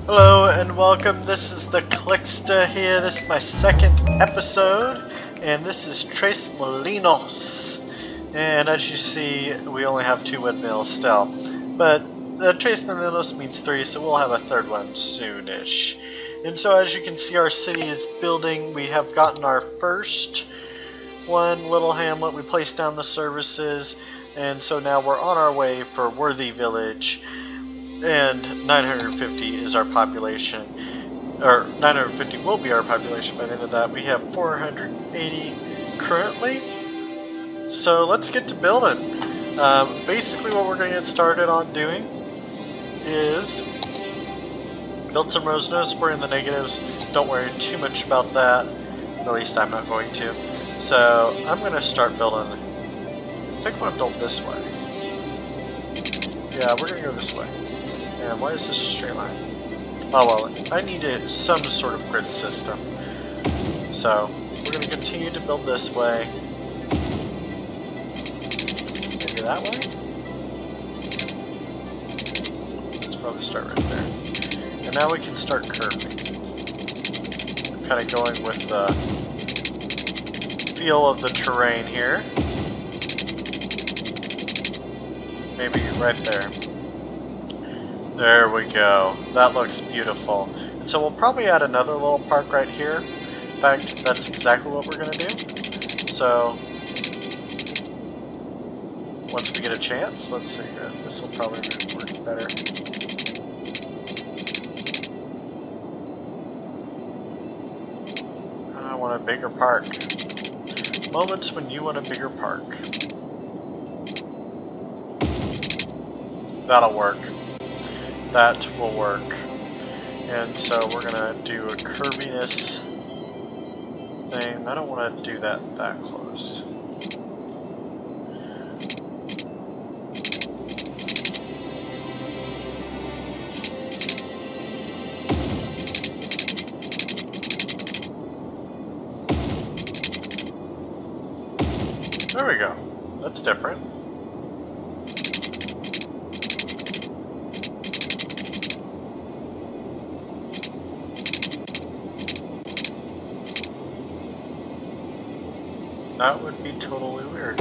Hello and welcome. This is the Clicksta here. This is my second episode, and this is Tres Molinos. And as you see, we only have 2 windmills still. But Tres Molinos means 3, so we'll have a third one soonish. And so as you can see, our city is building. We have gotten our first one, Little Hamlet. We placed down the services, and so now we're on our way for Worthy Village. And 950 is our population, or 950 will be our population by the end of that. We have 480 currently, so let's get to building. Basically what we're going to get started on doing is build some roads. No supporting the negatives, don't worry too much about that, at least I'm not going to. So I'm going to start building. I think I want to build this way. Yeah, we're going to go this way. And why is this a straight line? Oh well, I needed some sort of grid system. So, we're going to continue to build this way. Maybe that way? Let's probably start right there. And now we can start curving. Kind of going with the feel of the terrain here. Maybe right there. There we go. That looks beautiful. And so we'll probably add another little park right here. In fact, that's exactly what we're going to do. So, once we get a chance, let's see here. This will probably work better. I want a bigger park. Moments when you want a bigger park. That'll work. That will work. And so we're gonna do a curviness thing. I don't want to do that close. There we go. That's different. That would be totally weird.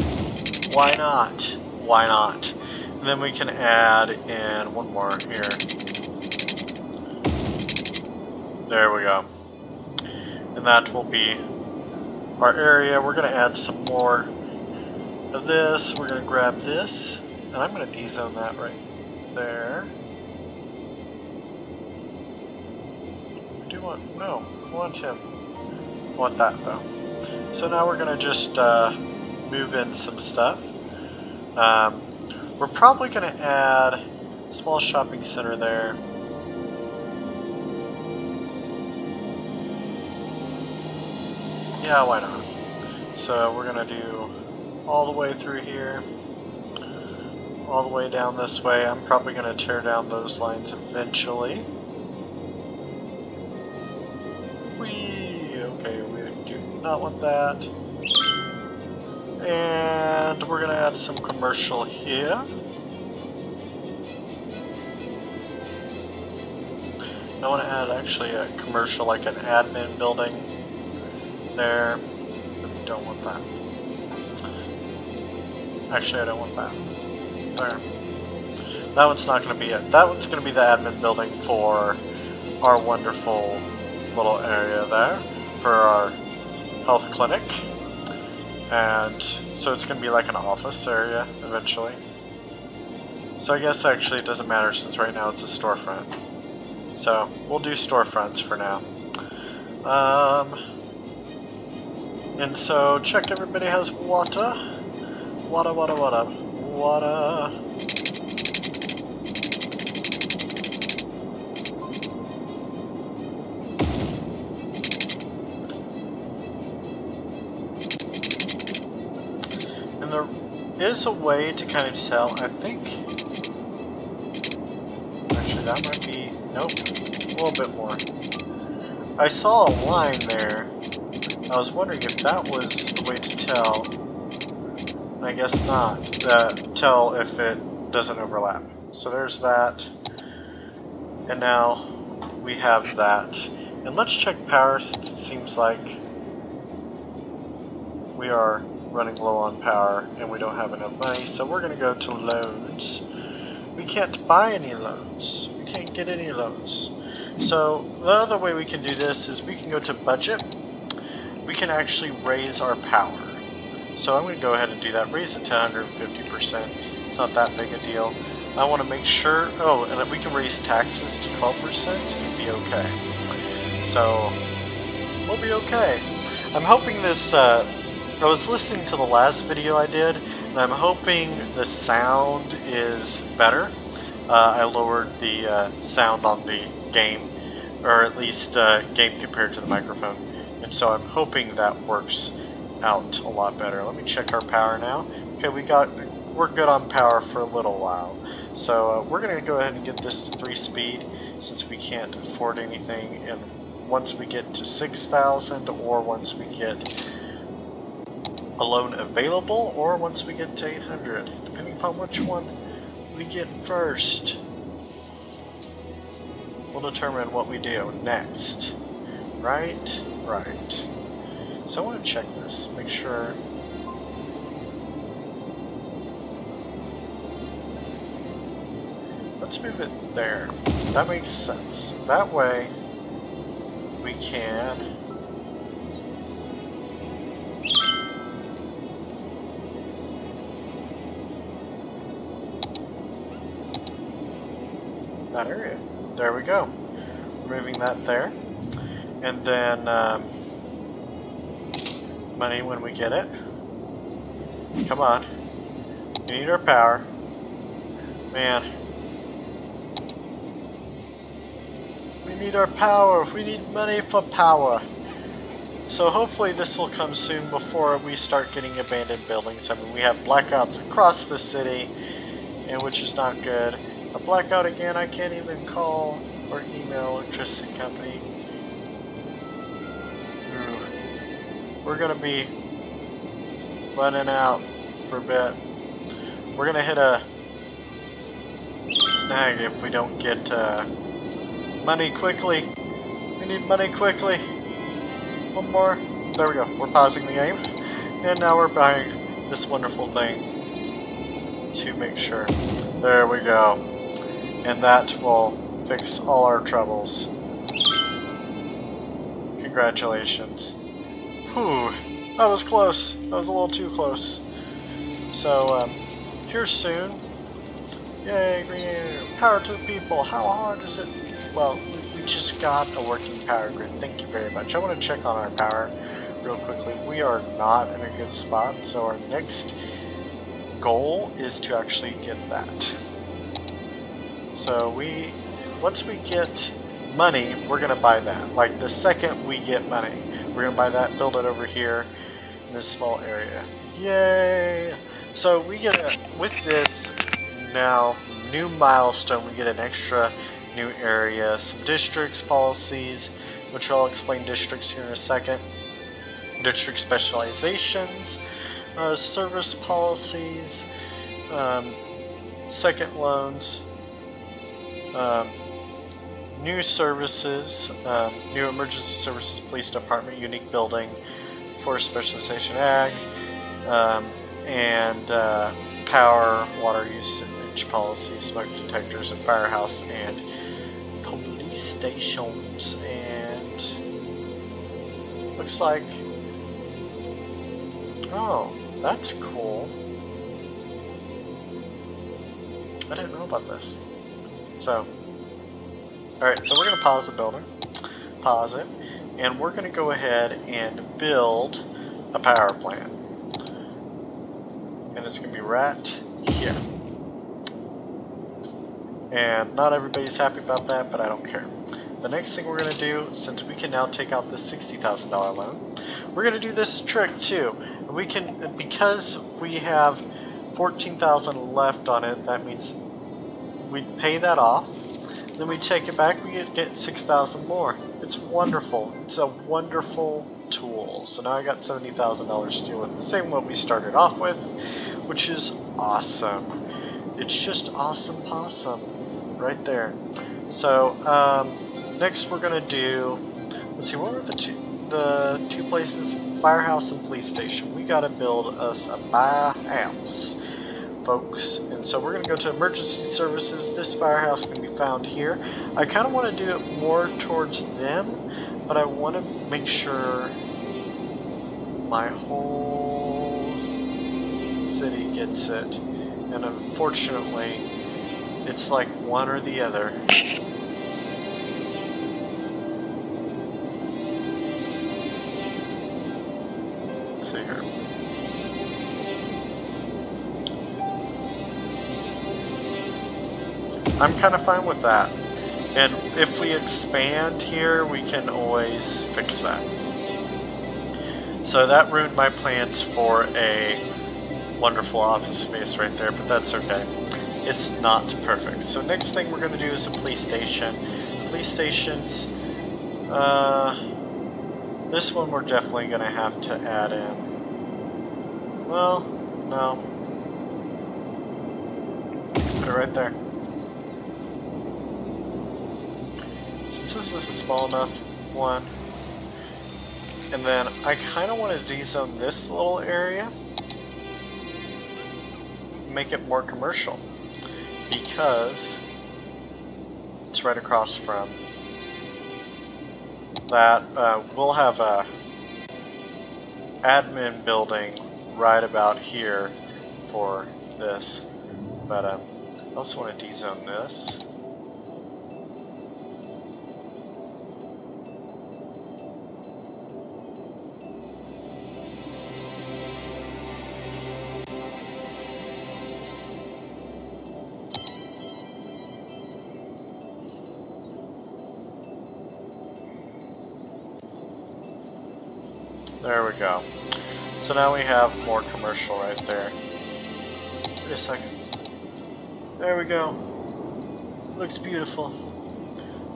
Why not? Why not? And then we can add in one more here. There we go. And that will be our area. We're going to add some more of this. We're going to grab this. And I'm going to dezone that right there. I do want... No, I want him. I want that though. So now we're going to just move in some stuff. We're probably going to add a small shopping center there. Yeah, why not? So we're going to do all the way through here, all the way down this way. I'm probably going to tear down those lines eventually. Okay, we do not want that. And we're going to add some commercial here. I want to add actually a commercial, like an admin building there. But we don't want that. Actually, I don't want that. There. That one's not going to be it. That one's going to be the admin building for our wonderful little area there for our health clinic. And so it's going to be like an office area eventually. So I guess actually it doesn't matter since right now it's a storefront. So we'll do storefronts for now. And so check everybody has water. Water, water, water. Water. And there is a way to kind of tell, I think. Actually, that might be, nope, a little bit more. I saw a line there. I was wondering if that was the way to tell. I guess not. Tell if it doesn't overlap. So there's that. And now we have that. And let's check power, since it seems like we are running low on power and we don't have enough money. So we're going to go to loans. We can't buy any loans. We can't get any loans. So the other way we can do this is we can go to budget. We can actually raise our power. So I'm going to go ahead and do that. Raise it to 150%. It's not that big a deal. I want to make sure, oh, and if we can raise taxes to 12%, it'd be okay. So we'll be okay. I'm hoping this, I was listening to the last video I did, and I'm hoping the sound is better. I lowered the sound on the game, or at least game compared to the microphone, and so I'm hoping that works out a lot better. Let me check our power now. Okay, we're good on power for a little while, so we're gonna go ahead and get this to 3 speed since we can't afford anything, and once we get to 6,000, or once we get a loan available, or once we get to 800, depending upon which one we get first, will determine what we do next. Right? Right. So I want to check this, make sure. Let's move it there. That makes sense. That way we can that area. There we go. Moving that there. And then money when we get it. Come on. We need our power. Man. We need our power. We need money for power. So hopefully this will come soon before we start getting abandoned buildings. I mean, we have blackouts across the city, and which is not good. A blackout again, I can't even call or email electricity company. We're gonna be running out for a bit. We're gonna hit a snag if we don't get money quickly. We need money quickly. One more. There we go. We're pausing the game. And now we're buying this wonderful thing to make sure. There we go. And that will fix all our troubles. Congratulations. Whew. That was close. That was a little too close. So, here soon. Yay, green power to the people. How hard is it? Well, we just got a working power grid. Thank you very much. I want to check on our power real quickly. We are not in a good spot, so our next goal is to actually get that. So once we get money, we're gonna buy that. Like the second we get money, we're gonna buy that, build it over here in this small area. Yay! So we get with this now new milestone, we get an extra new area, some districts policies, which I'll explain districts here in a second. District specializations, service policies, second loans. New services, new emergency services, police department, unique building, forest specialization, ag, and power, water usage policy, smoke detectors, and firehouse, and police stations, and looks like, oh, that's cool. I didn't know about this. So, alright, so we're going to pause the building, pause it, and we're going to go ahead and build a power plant. And it's going to be right here. And not everybody's happy about that, but I don't care. The next thing we're going to do, since we can now take out this $60,000 loan, we're going to do this trick too. We can, because we have 14,000 left on it, that means we pay that off, then we take it back, we get 6,000 more. It's wonderful. It's a wonderful tool. So now I got $70,000 to deal with. The same what we started off with, which is awesome. It's just awesome possum right there. So next we're gonna do, let's see, what were the two places? Firehouse and police station. We gotta build us a firehouse, folks. And so we're gonna go to emergency services. This firehouse can be found here. I kind of want to do it more towards them, but I want to make sure my whole city gets it. And unfortunately, it's like one or the other. Let's see here. I'm kind of fine with that. And if we expand here, we can always fix that. So that ruined my plans for a wonderful office space right there, but that's okay. It's not perfect. So next thing we're going to do is a police station. Police stations, this one we're definitely going to have to add in. Well, no. Put it right there. Since this is a small enough one. And then I kind of want to dezone this little area. Make it more commercial. Because it's right across from that. We'll have a admin building right about here for this. But I also want to dezone this. There we go. So now we have more commercial right there. Wait a second. There we go. Looks beautiful.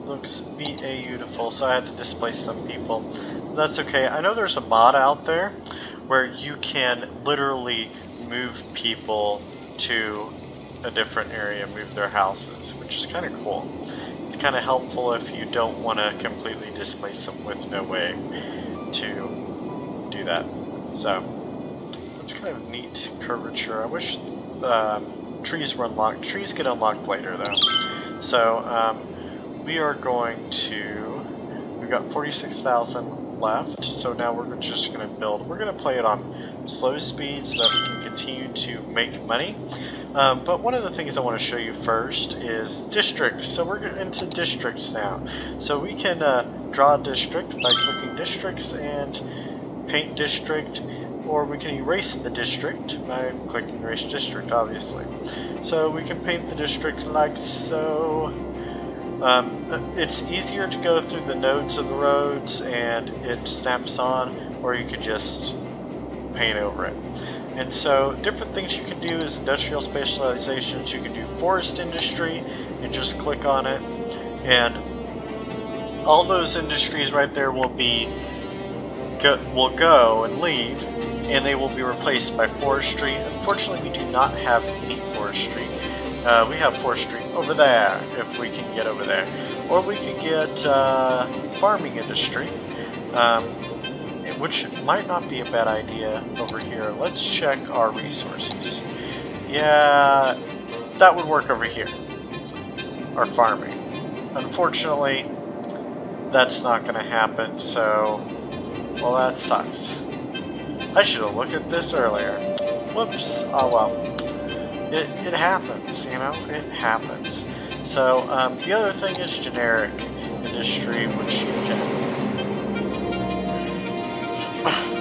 Looks beautiful. So I had to displace some people. That's okay. I know there's a mod out there where you can literally move people to a different area, move their houses, which is kind of cool. It's kind of helpful if you don't want to completely displace them with no way to do that. So that's kind of neat curvature. I wish trees were unlocked. Trees get unlocked later though. So we are going to, we've got 46,000 left, so now we're just going to build. We're going to play it on slow speed so that we can continue to make money. But one of the things I want to show you first is districts. So we're into districts now. So we can draw a district by clicking districts and paint district, or we can erase the district by clicking erase district, obviously. So we can paint the district like so. It's easier to go through the nodes of the roads and it snaps on, or you could just paint over it. And so different things you can do is industrial specializations. You can do forest industry and just click on it, and all those industries right there will go and leave, and they will be replaced by forestry. Unfortunately, we do not have any forestry. We have forestry over there, if we can get over there. Or we could get farming industry, which might not be a bad idea over here. Let's check our resources. Yeah, that would work over here. Our farming. Unfortunately, that's not going to happen, so well, that sucks. I should have looked at this earlier. Whoops. Oh well. It happens, you know? It happens. So, the other thing is generic industry, which you can...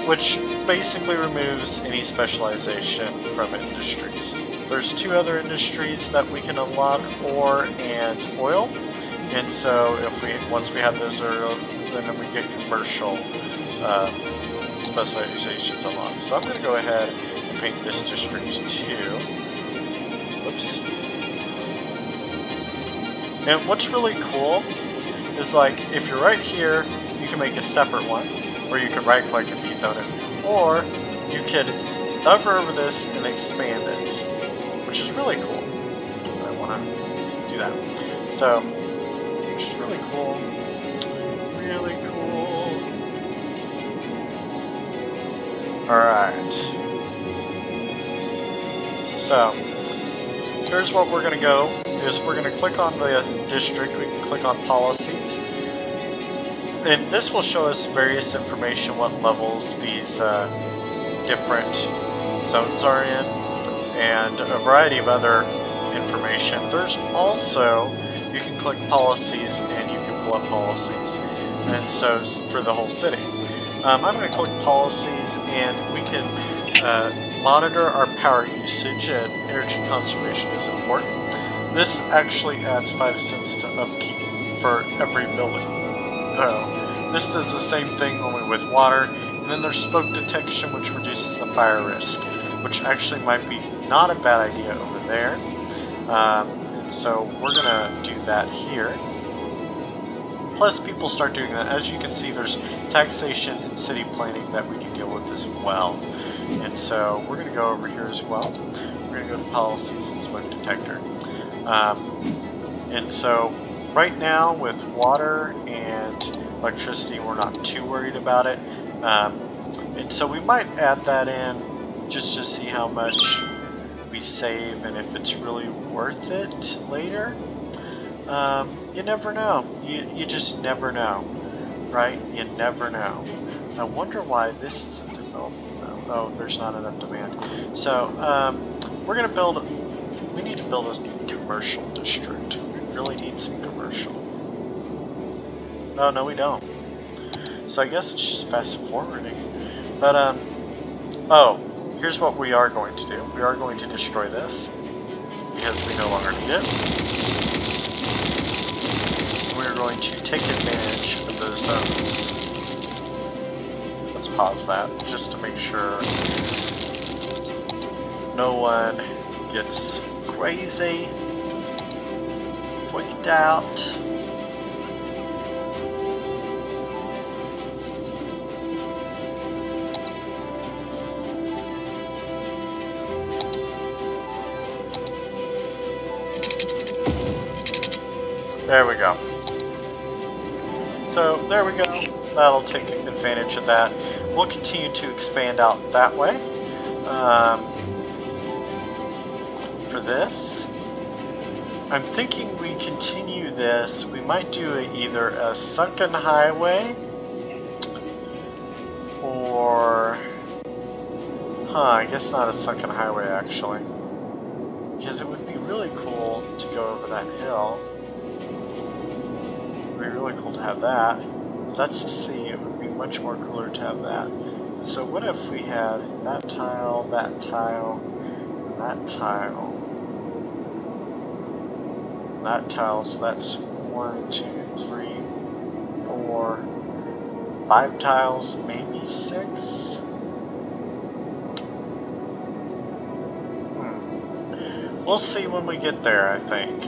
which basically removes any specialization from industries. There's two other industries that we can unlock, ore and oil. And so, once we have those oils, then we get commercial specializations unlocked. So I'm going to go ahead and paint this district too. Oops. And what's really cool is, like, if you're right here, you can make a separate one where you can right click and dezone it, or you could hover over this and expand it, which is really cool. I want to do that. So, which is really cool. really cool. Alright. So, here's what we're going to go, is we're going to click on the district, we can click on policies. And this will show us various information, what levels these different zones are in, and a variety of other information. There's also, you can click policies and you can pull up policies, and so for the whole city. I'm going to click policies, and we can monitor our power usage, and energy conservation is important. This actually adds 5 cents to upkeep for every building. So this does the same thing only with water. And then there's smoke detection, which reduces the fire risk, which actually might be not a bad idea over there. And so we're gonna do that here. Plus people start doing that. As you can see, there's taxation and city planning that we can deal with as well. And so we're gonna go over here as well. We're gonna go to policies and smoke detector. And so right now with water and electricity, we're not too worried about it. And so we might add that in just to see how much we save and if it's really worth it later. You never know. You just never know, right? You never know. I wonder why this isn't developed. Oh, there's not enough demand. So we're gonna build. We need to build a commercial district. We really need some commercial. Oh no, we don't. So I guess it's just fast forwarding. But oh, here's what we are going to do. We are going to destroy this because we no longer need it. We're going to take advantage of those zones. Let's pause that just to make sure no one gets crazy, freaked out. There we go. So there we go. That'll take advantage of that. We'll continue to expand out that way. For this, I'm thinking we continue this. We might do either a sunken highway or, I guess not a sunken highway actually, because it would be really cool to go over that hill. It would be really cool to have that. If that's the sea, it would be much more cooler to have that. So what if we had that tile, that tile, that tile, that tile, so that's 1, 2, 3, 4, 5 tiles, maybe 6. We'll see when we get there, I think.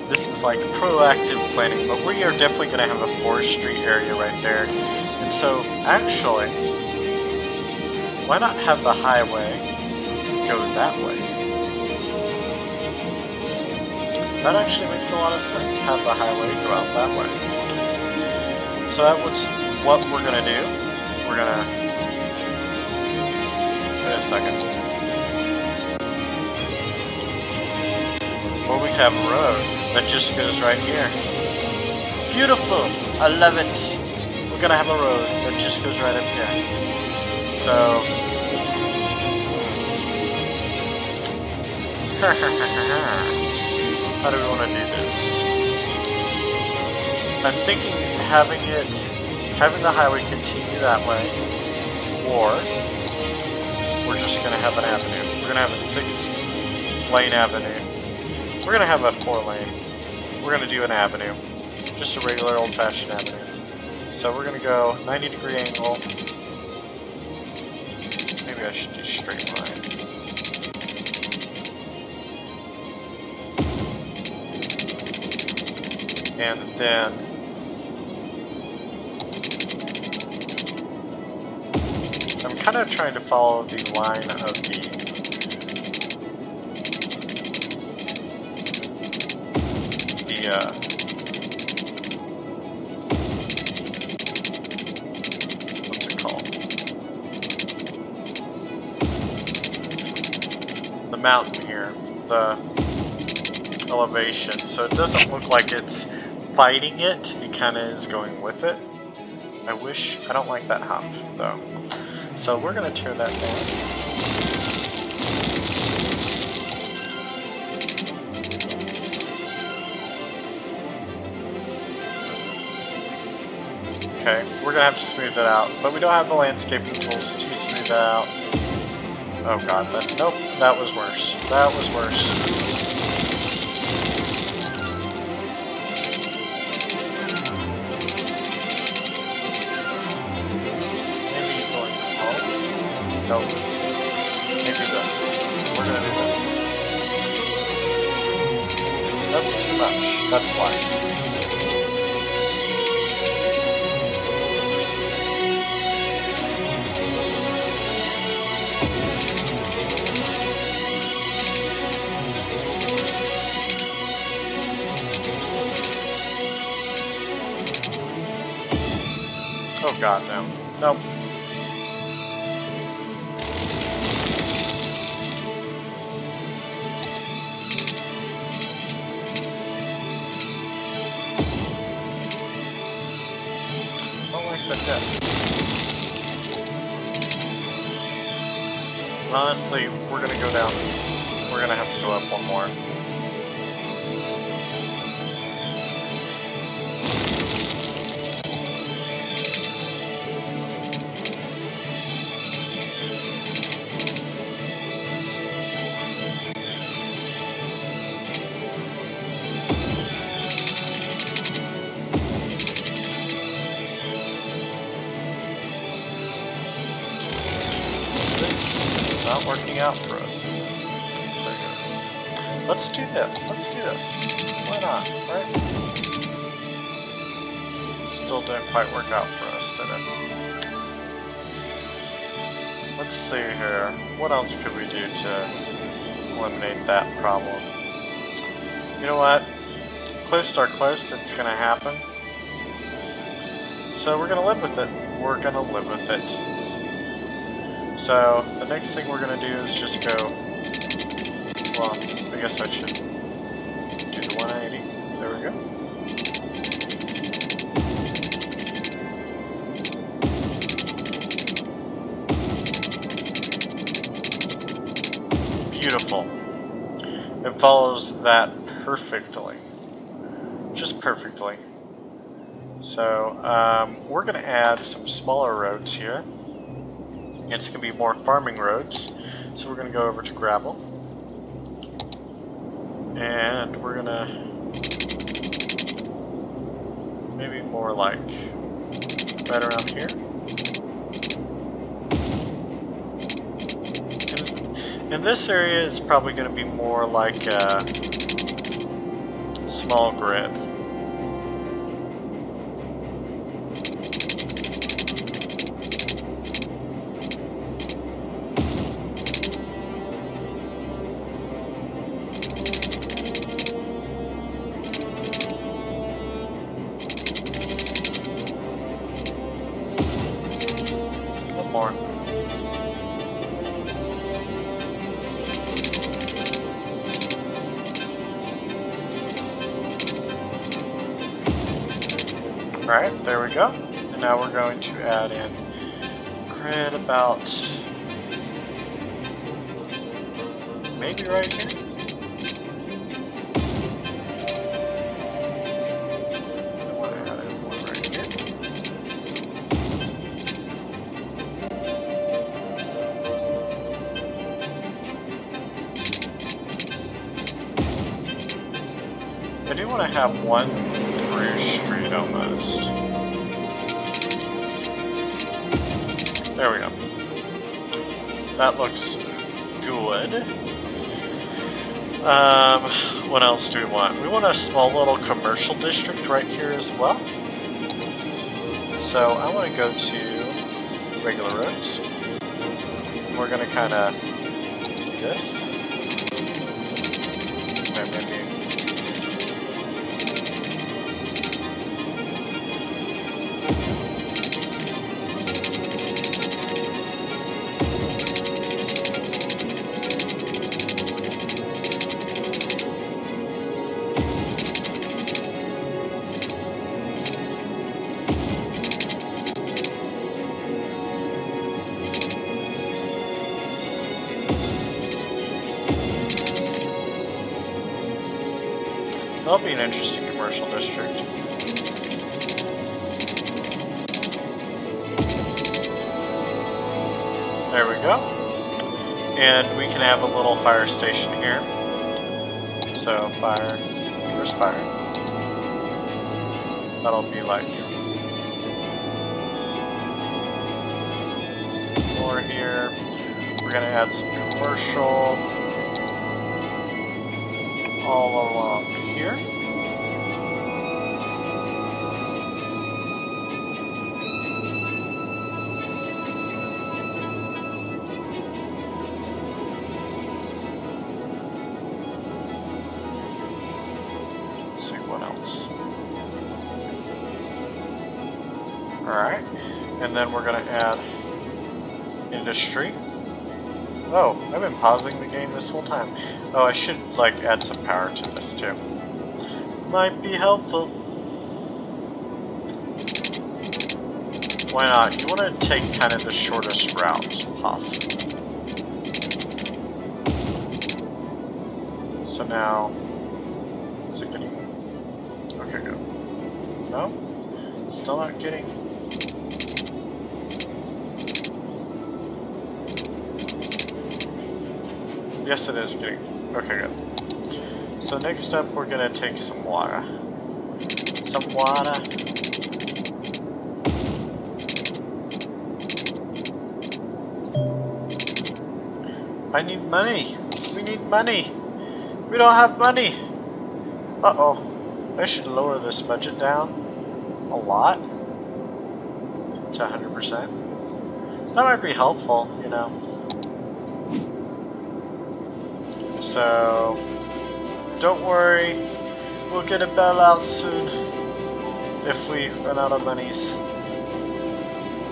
This is like proactive planning, but we are definitely going to have a forestry area right there. And so, actually, why not have the highway go that way? That actually makes a lot of sense, have the highway go out that way. So that was what we're going to do. We're going to... Wait a second. Or we could have a road that just goes right here. Beautiful! I love it! We're going to have a road that just goes right up here. So... How do we want to do this? I'm thinking having the highway continue that way, or we're just going to have an avenue. We're going to have a 6-lane avenue. We're going to have a 4-lane. We're going to do an avenue. Just a regular old-fashioned avenue. So we're going to go 90-degree angle. Maybe I should do straight line. And then I'm kind of trying to follow the line of mountain here, the elevation, so it doesn't look like it's fighting it, it kind of is going with it. I don't like that hop though. So we're gonna tear that down. Okay, we're gonna have to smooth that out, but we don't have the landscaping tools to smooth that out. Oh god, nope, that was worse. That was worse. Nope. Maybe this. We're gonna do this. That's too much. That's why. Oh god, no. Nope. Honestly, we're gonna go down. We're gonna have to go up one more. Not working out for us, is it? So, let's do this. Let's do this. Why not, right? Still didn't quite work out for us, did it? Let's see here. What else could we do to eliminate that problem? You know what? Cliffs are close. It's going to happen. So we're going to live with it. We're going to live with it. So, the next thing we're going to do is just go, well, I guess I should do the 180. There we go. Beautiful. It follows that perfectly. Just perfectly. So, we're going to add some smaller roads here. It's going to be more farming roads, so we're going to go over to gravel, and we're going to maybe more like right around here, and this area is probably going to be more like a small grid. More. Alright, there we go. And now we're going to add in grid about maybe right here. I do want to have one through street almost. There we go. That looks good. What else do we want? We want a small little commercial district right here as well. So I want to go to regular roads. We're going to kind of do this. Maybe. That'll be an interesting commercial district. There we go. And we can have a little fire station here. So fire, where's fire? That'll be like more here. We're gonna add some commercial all along here. Let's see what else. Alright, and then we're gonna add industry. Oh, I've been pausing the game this whole time. Oh, I should like add some power to this too. Might be helpful. Why not? You want to take kind of the shortest route possible. So now, is it getting? Okay, good. No, still not getting. Yes, it is getting. Okay, good. So next up, we're gonna take some water. Some water. I need money. We need money. We don't have money. Uh-oh. I should lower this budget down a lot to 100%. That might be helpful, you know. So, don't worry, we'll get a bailout soon if we run out of monies.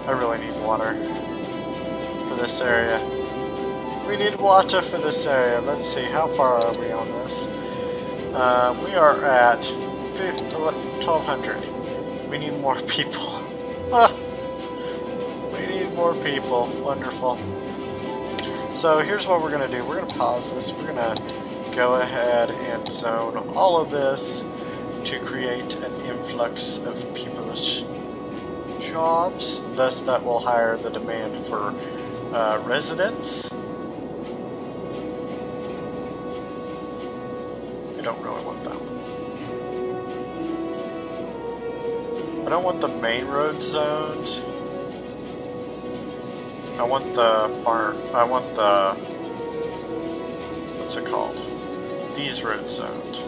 I really need water for this area. We need water for this area. Let's see, how far are we on this? We are at 1,200. We need more people. We need more people. Wonderful. So here's what we're going to do. We're going to pause this. We're going to go ahead and zone all of this to create an influx of people's jobs. Thus, that will higher the demand for residents. I don't really want that. I don't want the main road zoned. I want the farm. I want the. What's it called? These roads zoned.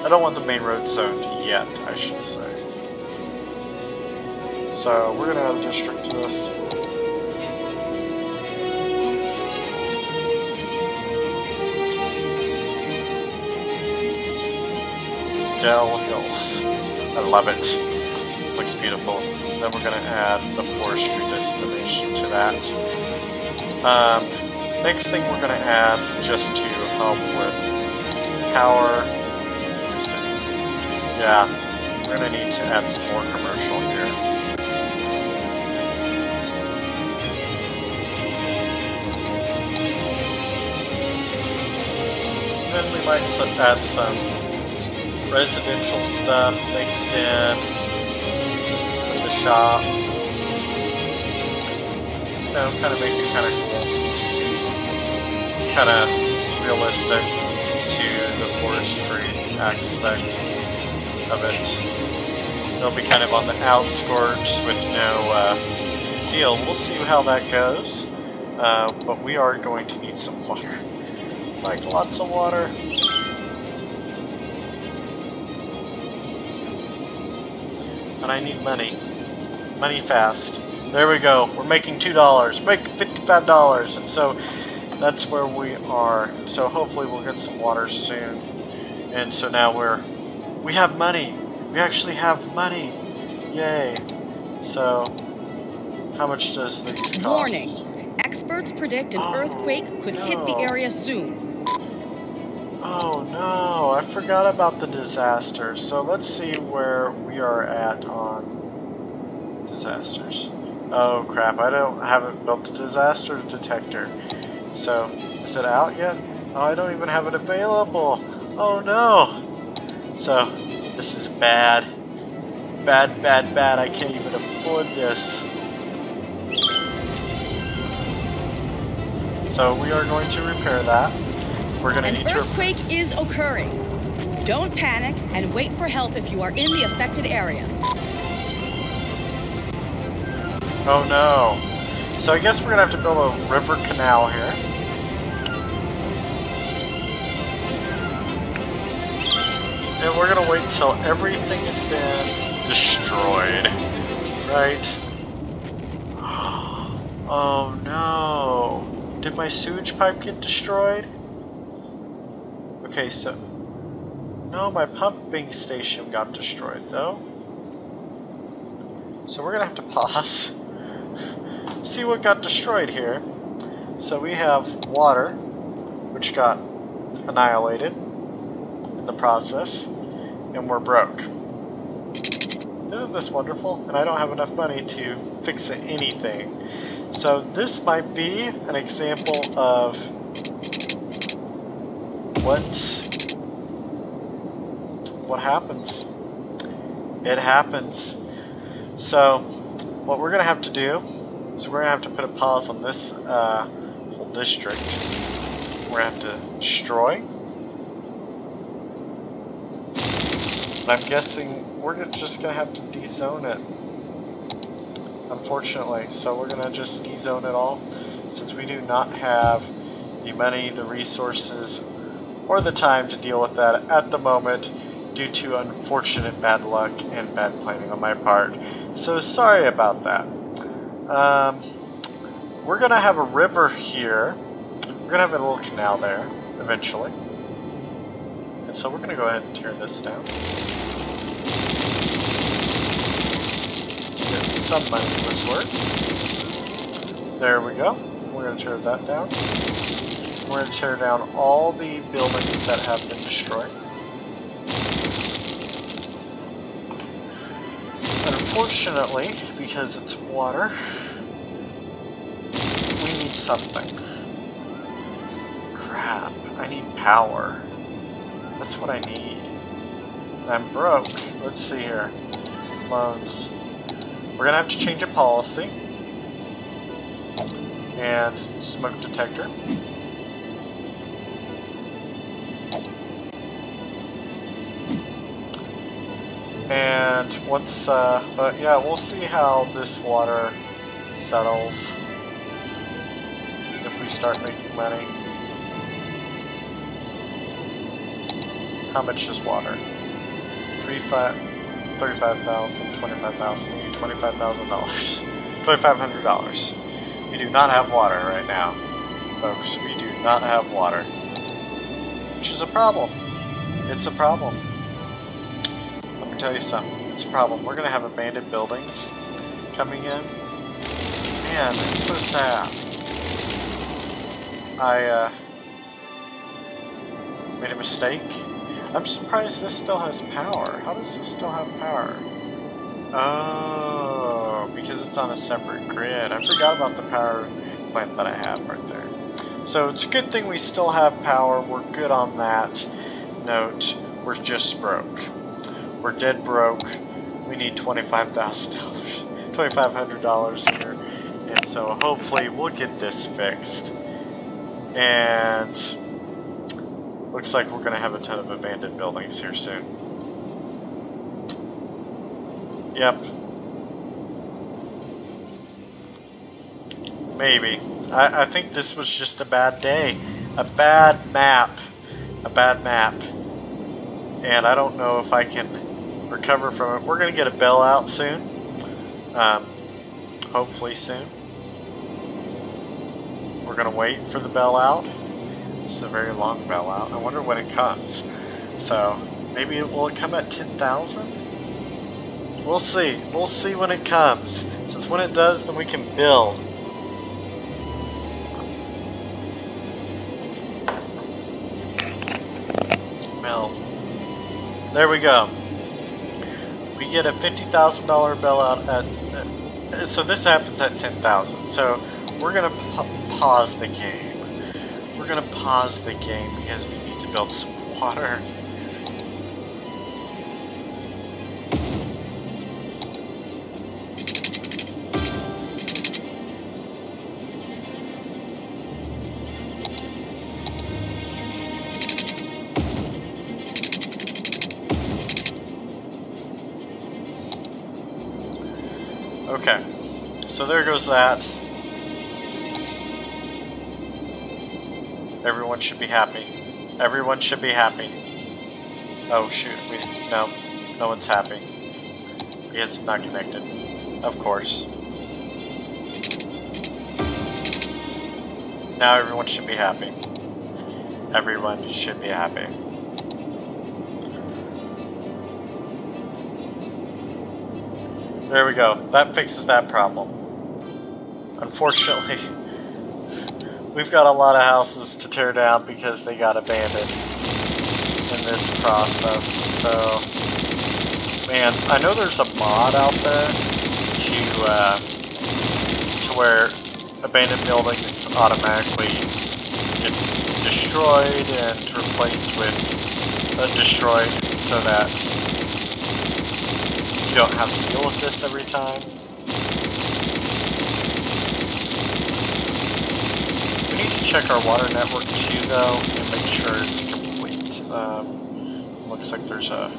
I don't want the main road zoned yet, I should say. So we're gonna add a district to this. Dell Hills. I love it. Looks beautiful. Then we're going to add the forestry destination to that. Next thing we're going to add, just to help with power. Yeah, we're going to need to add some more commercial here. Then we might add some residential stuff mixed in with the shop. You know, kind of make it kind of cool. Kind of realistic to the forestry aspect of it. It'll be kind of on the outskirts with no deal. We'll see how that goes. But we are going to need some water. Like lots of water. And I need money. Money fast. There we go. We're making $2. Make $55. And so that's where we are. So hopefully we'll get some water soon. And so now we have money. We actually have money. Yay. So how much does these cost? Warning. Experts predict an earthquake could hit the area soon. Oh no, I forgot about the disaster. So let's see where we are at on disasters. Oh crap, I haven't built a disaster detector. So, is it out yet? Oh, I don't even have it available. Oh no. So, this is bad. Bad, bad, bad. I can't even afford this. So we are going to repair that. We're going to need to... An earthquake is occurring. Don't panic and wait for help if you are in the affected area. Oh no. So I guess we're going to have to build a river canal here. And we're going to wait until everything has been destroyed. Right? Oh no. Did my sewage pipe get destroyed? Okay, so... No, my pumping station got destroyed, though. So we're gonna have to pause. See what got destroyed here. So we have water, which got annihilated in the process, and we're broke. Isn't this wonderful? And I don't have enough money to fix anything. So this might be an example of what happens. It happens. So what we're gonna have to do is we're gonna have to put a pause on this whole district. We're gonna have to destroy. And I'm guessing we're just gonna have to dezone it. Unfortunately, so we're gonna just dezone it all, since we do not have the money, the resources, or the time to deal with that at the moment, due to unfortunate bad luck and bad planning on my part. So sorry about that. We're gonna have a river here. We're gonna have a little canal there eventually, and so we're gonna go ahead and tear this down. Get some money for this work. There we go. We're going to tear that down. We're going to tear down all the buildings that have been destroyed. And unfortunately, because it's water, we need something. Crap, I need power. That's what I need. And I'm broke. Let's see here. Loans. We're gonna have to change a policy. And smoke detector. And once, but yeah, we'll see how this water settles if we start making money. How much is water? 35,000, 25,000. We need $25,000. $2,500. We do not have water right now, folks. We do not have water, which is a problem. It's a problem. Let me tell you something. It's a problem. We're gonna have abandoned buildings coming in. Man, it's so sad. I made a mistake. I'm surprised this still has power. How does this still have power? Oh, because it's on a separate grid. I forgot about the power plant that I have right there. So it's a good thing we still have power. We're good on that note. We're just broke. We're dead broke. We need $25,000, $2,500 here. And so hopefully we'll get this fixed. And looks like we're going to have a ton of abandoned buildings here soon. Yep. Maybe. I think this was just a bad day. A bad map. A bad map. And I don't know if I can recover from it. We're going to get a bailout soon. Hopefully soon. We're going to wait for the bailout. This is a very long bailout. I wonder when it comes. So maybe will it come at 10,000? We'll see. We'll see when it comes. Since when it does, then we can build. Well, there we go. We get a $50,000 bailout at. So this happens at 10,000. So we're gonna pause the game. We're gonna pause the game because we need to build some water. Okay, so there goes that. Everyone should be happy. Everyone should be happy. Oh shoot, no one's happy. Because it's not connected. Of course. Now everyone should be happy. Everyone should be happy. There we go. That fixes that problem. Unfortunately, we've got a lot of houses to tear down because they got abandoned in this process. So, man, I know there's a mod out there to where abandoned buildings automatically get destroyed and replaced with destroyed, so that you don't have to deal with this every time. We need to check our water network too, though, and make sure it's complete. Looks like there's a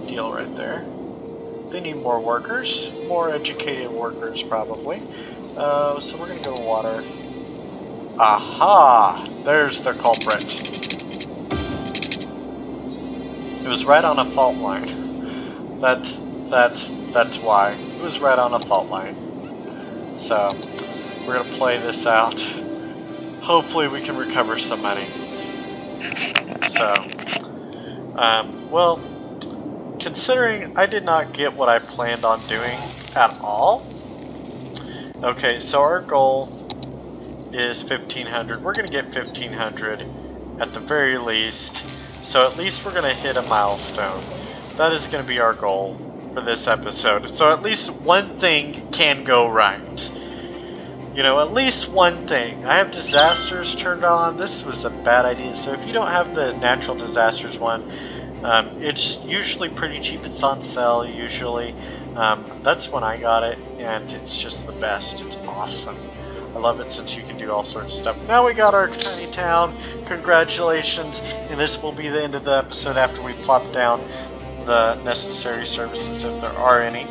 deal right there. They need more workers, more educated workers probably. So we're gonna go to water. Aha! There's the culprit. It was right on a fault line. That's why. It was right on a fault line. So, we're gonna play this out. Hopefully we can recover some money. So, well, considering I did not get what I planned on doing at all. Okay, so our goal is 1,500. We're gonna get 1,500 at the very least. So at least we're gonna hit a milestone. That is gonna be our goal for this episode. So at least one thing can go right. You know, at least one thing. I have disasters turned on. This was a bad idea. So if you don't have the natural disasters one, it's usually pretty cheap. It's on sale usually. That's when I got it, and it's just the best. It's awesome. I love it since you can do all sorts of stuff. Now we got our tiny town. Congratulations. And this will be the end of the episode after we plop down the necessary services if there are any.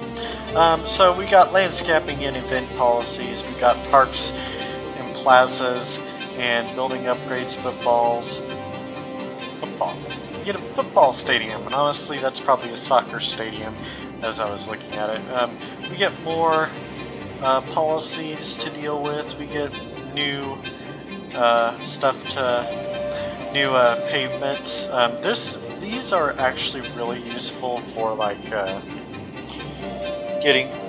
So we got landscaping and event policies. We got parks and plazas and building upgrades, football. Get a football stadium, and honestly that's probably a soccer stadium as I was looking at it. We get more policies to deal with. We get new stuff to new pavements. These are actually really useful for like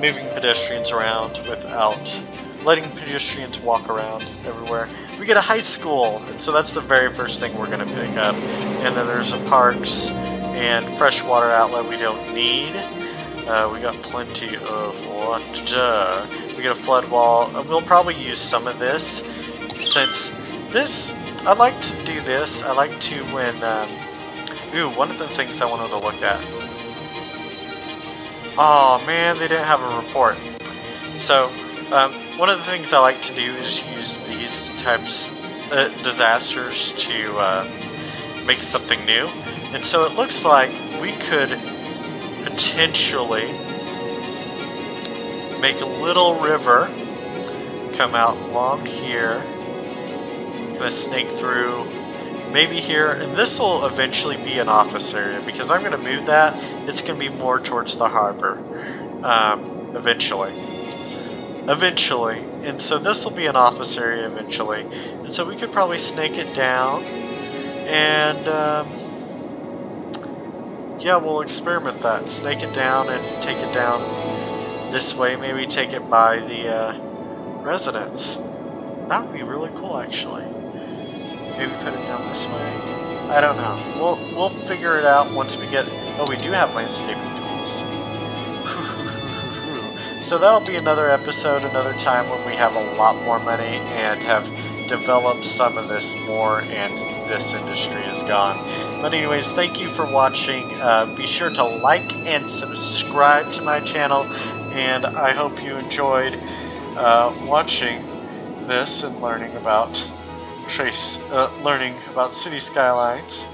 moving pedestrians around without letting pedestrians walk around everywhere. We get a high school, and so that's the very first thing we're going to pick up. And then there's a parks and freshwater outlet we don't need. We got plenty of water. We got a flood wall. We'll probably use some of this, since this, I like to do this. I like to when, ooh, one of the things I wanted to look at. Oh man, they didn't have a report. So, one of the things I like to do is use these types of disasters to make something new. And so it looks like we could potentially make a little river come out along here, kind of snake through, maybe here, and this will eventually be an office area because I'm going to move that. It's going to be more towards the harbor eventually, and so this will be an office area eventually, and so we could probably snake it down, and yeah, we'll experiment that, snake it down and take it down this way, maybe take it by the residence. That would be really cool actually. Maybe put it down this way. I don't know. We'll figure it out once we get. Oh, we do have landscaping tools. So that'll be another episode, another time when we have a lot more money and have develop some of this more, and this industry is gone. But anyways, thank you for watching. Be sure to like and subscribe to my channel, and I hope you enjoyed watching this and learning about City Skylines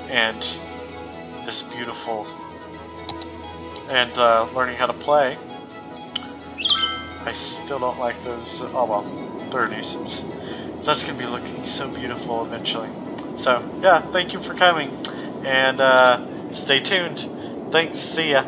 and this beautiful, and learning how to play. I still don't like those, oh well, 30s. That's going to be looking so beautiful eventually. So, yeah, thank you for coming, and stay tuned. Thanks, see ya.